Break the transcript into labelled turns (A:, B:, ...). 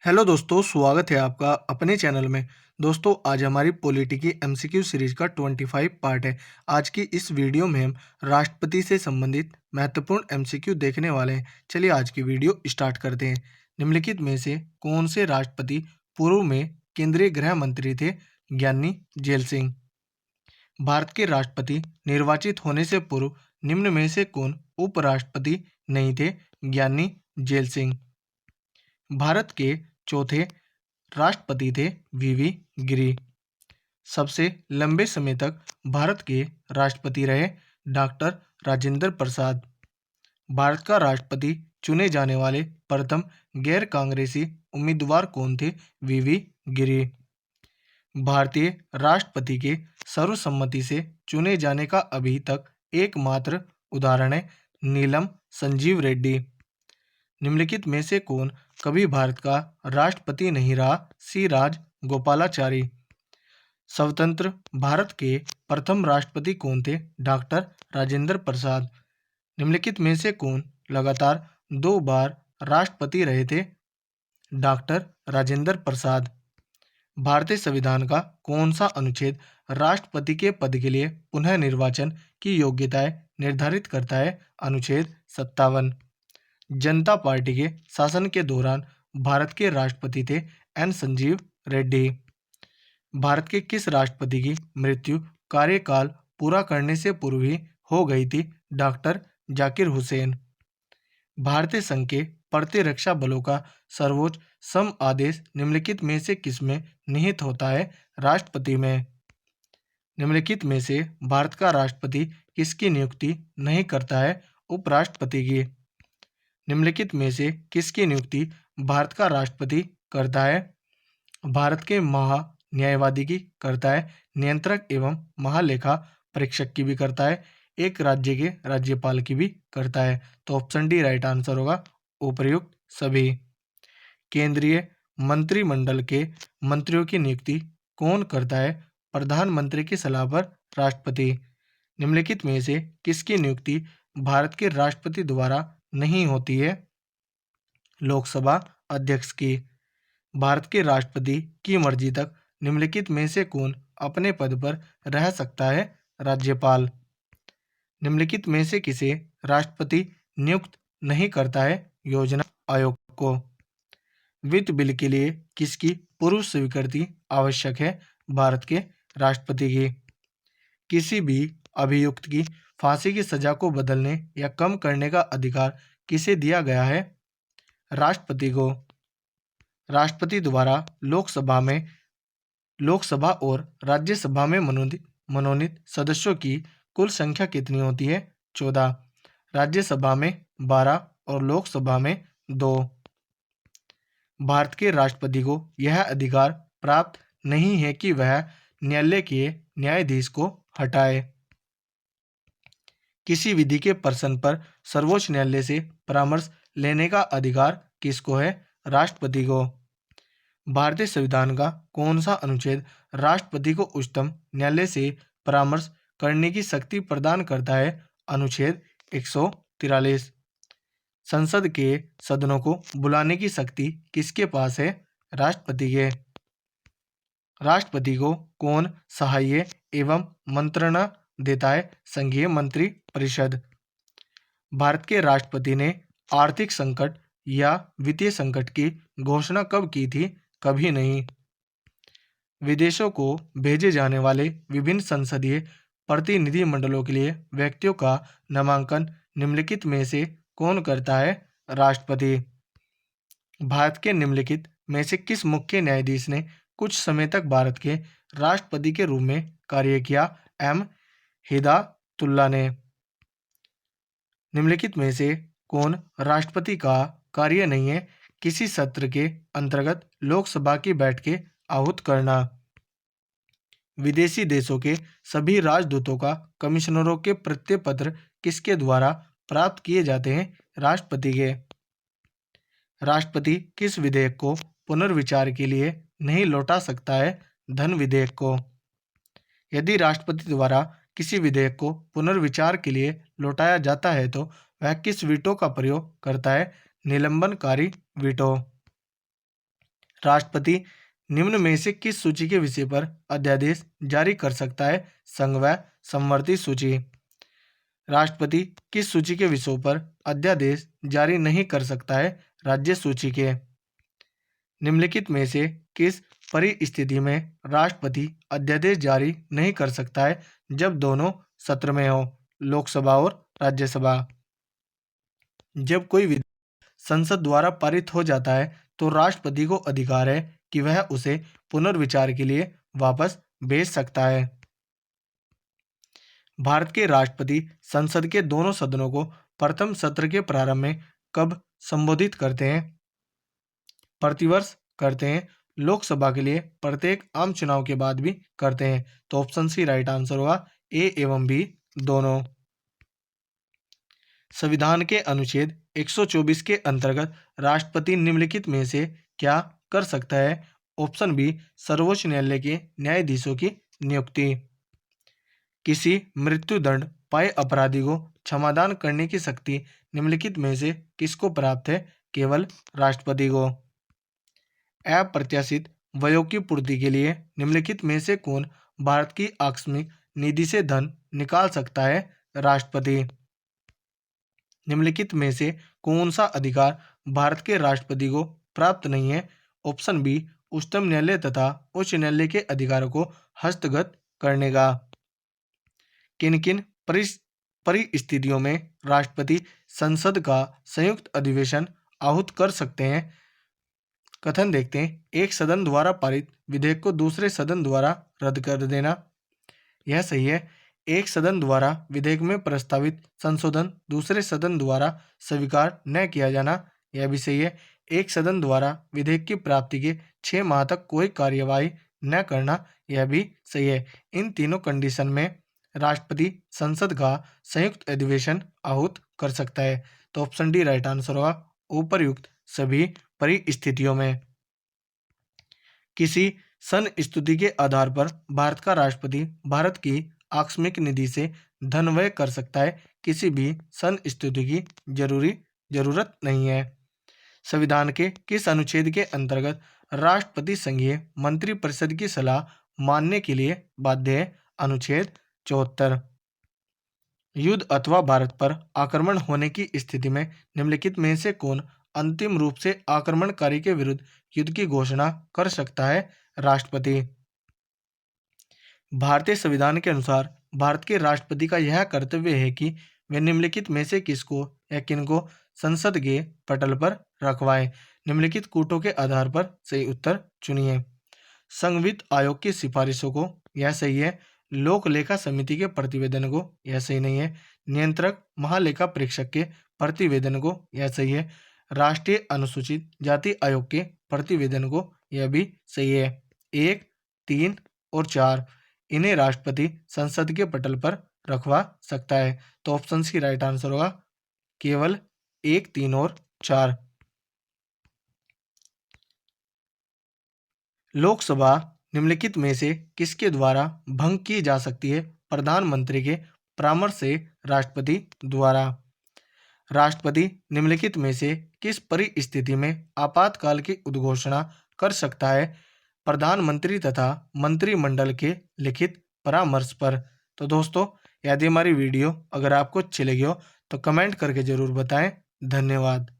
A: Hello दोस्तों, स्वागत है आपका अपने चैनल में। दोस्तों, आज हमारी पॉलिटी की एमसीक्यू सीरीज का 25 पार्ट है। आज की इस वीडियो में हम राष्ट्रपति से संबंधित महत्वपूर्ण एमसीक्यू देखने वाले हैं। चलिए आज की वीडियो स्टार्ट करते हैं। निम्नलिखित में से कौन से राष्ट्रपति पूर्व में केंद्रीय गृह मंत्री थे? ज्ञानी जेल सिंह। भारत के राष्ट्रपति निर्वाचित होने से पूर्व निम्न में से कौन उपराष्ट्रपति नहीं थे? ज्ञानी जेल सिंह। भारत के चौथे राष्ट्रपति थे वीवी गिरी। सबसे लंबे समय तक भारत के राष्ट्रपति रहे डॉक्टर राजेंद्र प्रसाद। भारत का राष्ट्रपति चुने जाने वाले प्रथम गैर कांग्रेसी उम्मीदवार कौन थे? वीवी गिरी। भारतीय राष्ट्रपति के सर्वसम्मति से चुने जाने का अभी तक एकमात्र उदाहरण है नीलम संजीव रेड्डी। निम्नलिखित में से कौन कभी भारत का राष्ट्रपति नहीं रहा? सी राज गोपालाचारी। स्वतंत्र भारत के प्रथम राष्ट्रपति कौन थे? डॉक्टर राजेंद्र प्रसाद। निम्नलिखित में से कौन लगातार 2 बार राष्ट्रपति रहे थे? डॉक्टर राजेंद्र प्रसाद। भारतीय संविधान का कौन सा अनुच्छेद राष्ट्रपति के पद के लिए पुनः निर्वाचन की योग्यताएं निर्धारित करता है? अनुच्छेद 57। जनता पार्टी के शासन के दौरान भारत के राष्ट्रपति थे एन संजीव रेड्डी। भारत के किस राष्ट्रपति की मृत्यु कार्यकाल पूरा करने से पूर्व ही हो गई थी? डॉक्टर जाकिर हुसैन। भारतीय संघ के प्रतिरक्षा बलों का सर्वोच्च सम आदेश निम्नलिखित में से किसमें निहित होता है? राष्ट्रपति में। निम्नलिखित में से भारत का राष्ट्रपति किसकी नियुक्ति नहीं करता है? उपराष्ट्रपति की। निम्नलिखित में से किसकी नियुक्ति भारत का राष्ट्रपति करता है? भारत के महान्यायवादी की करता है। नियंत्रक एवं महालेखा परीक्षक की भी करता है। एक राज्य के राज्यपाल की भी करता है। तो ऑप्शन डी राइट आंसर होगा, उपर्युक्त सभी। केंद्रीय मंत्रिमंडल के मंत्रियों की नियुक्ति कौन करता है? प्रधानमंत्री की सलाह पर राष्ट्रपति। निम्नलिखित में से किसकी नियुक्ति भारत के राष्ट्रपति द्वारा नहीं होती है? लोकसभा अध्यक्ष की। भारत के राष्ट्रपति की मर्जी तक निम्नलिखित में से कौन अपने पद पर रह सकता है? राज्यपाल। निम्नलिखित में से किसे राष्ट्रपति नियुक्त नहीं करता है? योजना आयोग को। वित्त बिल के लिए किसकी पूर्व स्वीकृति आवश्यक है? भारत के राष्ट्रपति की। किसी भी अभियुक्त की फांसी की सजा को बदलने या कम करने का अधिकार किसे दिया गया है? राष्ट्रपति को। राष्ट्रपति द्वारा लोकसभा और राज्यसभा में मनोनीत सदस्यों की कुल संख्या कितनी होती है? 14। राज्यसभा में 12 और लोकसभा में 2। भारत के राष्ट्रपति को यह अधिकार प्राप्त नहीं है कि वह न्यायालय के न्यायाधीश को हटाए। किसी विधि के प्रश्न पर सर्वोच्च न्यायालय से परामर्श लेने का अधिकार किसको है? राष्ट्रपति को। भारतीय संविधान का कौन सा अनुच्छेद राष्ट्रपति को उच्चतम न्यायालय से परामर्श करने की शक्ति प्रदान करता है? अनुच्छेद 143। संसद के सदनों को बुलाने की शक्ति किसके पास है? राष्ट्रपति के। राष्ट्रपति को कौन सहाय्य एवं मंत्रणा देता है? संघीय मंत्री परिषद। भारत के राष्ट्रपति ने आर्थिक संकट या वित्तीय संकट की घोषणा कब की थी? कभी नहीं। विदेशों को भेजे जाने वाले विभिन्न संसदीय प्रतिनिधिमंडलों के लिए व्यक्तियों का नामांकन निम्नलिखित में से कौन करता है? राष्ट्रपति। भारत के निम्नलिखित में से किस मुख्य न्यायाधीश ने कुछ समय तक भारत के राष्ट्रपति के रूप में कार्य किया? एम हिदायतुल्लाह ने। निम्नलिखित में से कौन राष्ट्रपति का कार्य नहीं है? किसी सत्र के अंतर्गत लोकसभा की बैठकें आहूत करना। विदेशी देशों के सभी राजदूतों का कमिश्नरों के प्रत्यय किसके द्वारा प्राप्त किए जाते हैं? राष्ट्रपति के। राष्ट्रपति किस विधेयक को पुनर्विचार के लिए नहीं लौटा सकता है? धन विधेयक को। यदि राष्ट्रपति द्वारा किसी विधेयक को पुनर्विचार के लिए लौटाया जाता है तो वह किस वीटो का प्रयोग करता है? निलंबनकारी वीटो। राष्ट्रपति निम्न में से किस सूची के विषय पर अध्यादेश जारी कर सकता है? संघ व समवर्ती सूची। राष्ट्रपति किस सूची के विषयों पर अध्यादेश जारी नहीं कर सकता है? राज्य सूची के। निम्नलिखित में से किस परिस्थिति में राष्ट्रपति अध्यादेश जारी नहीं कर सकता है? जब दोनों सत्र में हो, लोकसभा और राज्यसभा। जब कोई विधेयक संसद द्वारा पारित हो जाता है तो राष्ट्रपति को अधिकार है कि वह उसे पुनर्विचार के लिए वापस भेज सकता है। भारत के राष्ट्रपति संसद के दोनों सदनों को प्रथम सत्र के प्रारंभ में कब संबोधित करते हैं? प्रतिवर्ष करते हैं। लोकसभा के लिए प्रत्येक आम चुनाव के बाद भी करते हैं। तो ऑप्शन सी राइट आंसर होगा, ए एवं बी दोनों। संविधान के अनुच्छेद 124 के अंतर्गत राष्ट्रपति निम्नलिखित में से क्या कर सकता है? ऑप्शन बी सर्वोच्च न्यायालय के न्यायाधीशों की नियुक्ति। किसी मृत्युदंड पाए अपराधी को क्षमादान करने की शक्ति निम्नलिखित में से किसको प्राप्त है? केवल राष्ट्रपति को। अप्रत्याशित व्ययों की पूर्ति के लिए निम्नलिखित में से कौन भारत की आकस्मिक निधि से धन निकाल सकता है? राष्ट्रपति। निम्नलिखित में से कौन सा अधिकार भारत के राष्ट्रपति को प्राप्त नहीं है? ऑप्शन बी उच्चतम न्यायालय तथा उच्च न्यायालय के अधिकारों को हस्तगत करने का। किन किन परिस्थितियों में राष्ट्रपति संसद का संयुक्त अधिवेशन आहूत कर सकते हैं? कथन देखते हैं। एक सदन द्वारा पारित विधेयक को दूसरे सदन द्वारा रद्द कर देना, यह सही है। एक सदन द्वारा विधेयक में प्रस्तावित संशोधन दूसरे सदन द्वारा स्वीकार न किया जाना, यह भी सही है। एक सदन द्वारा विधेयक की प्राप्ति के 6 माह तक कोई कार्यवाही न करना, यह भी सही है। इन तीनों कंडीशन में राष्ट्रपति संसद का संयुक्त अधिवेशन आहूत कर सकता है। तो ऑप्शन डी राइट आंसर होगा, उपर्युक्त सभी परिस्थितियों में। किसी संस्तुति के आधार पर भारत का राष्ट्रपति भारत की आकस्मिक निधि से धन व्यय कर सकता है। किसी भी संस्तुति की जरूरत नहीं है। संविधान के किस अनुच्छेद के अंतर्गत राष्ट्रपति संघीय मंत्रिपरिषद की सलाह मानने के लिए बाध्य है? अनुच्छेद 74। युद्ध अथवा भारत पर आक्रमण होने की स्थिति में निम्नलिखित में से कौन अंतिम रूप से आक्रमणकारी के विरुद्ध युद्ध की घोषणा कर सकता है? राष्ट्रपति। भारतीय संविधान के अनुसार भारत के राष्ट्रपति का यह कर्तव्य है कि वे निम्नलिखित में से किसको या किनको संसद के पटल पर रखवाएं। निम्नलिखित कूटों के आधार पर सही उत्तर चुनिए। संघ वित्त आयोग की सिफारिशों को, यह सही है। लोक लेखा समिति के प्रतिवेदन को, यह सही नहीं है। नियंत्रक महालेखा परीक्षक के प्रतिवेदन को, यह सही है। राष्ट्रीय अनुसूचित जाति आयोग के प्रतिवेदन को, यह भी सही है। 1, 3 और 4 इन्हें राष्ट्रपति संसद के पटल पर रखवा सकता है। तो ऑप्शन सी राइट आंसर होगा, केवल 1, 3 और 4। लोकसभा निम्नलिखित में से किसके द्वारा भंग की जा सकती है? प्रधानमंत्री के परामर्श से राष्ट्रपति द्वारा। राष्ट्रपति निम्नलिखित में से किस परिस्थिति में आपातकाल की उद्घोषणा कर सकता है? प्रधानमंत्री तथा मंत्रिमंडल के लिखित परामर्श पर। तो दोस्तों, यदि हमारी वीडियो अगर आपको अच्छी लगी हो तो कमेंट करके जरूर बताएं। धन्यवाद।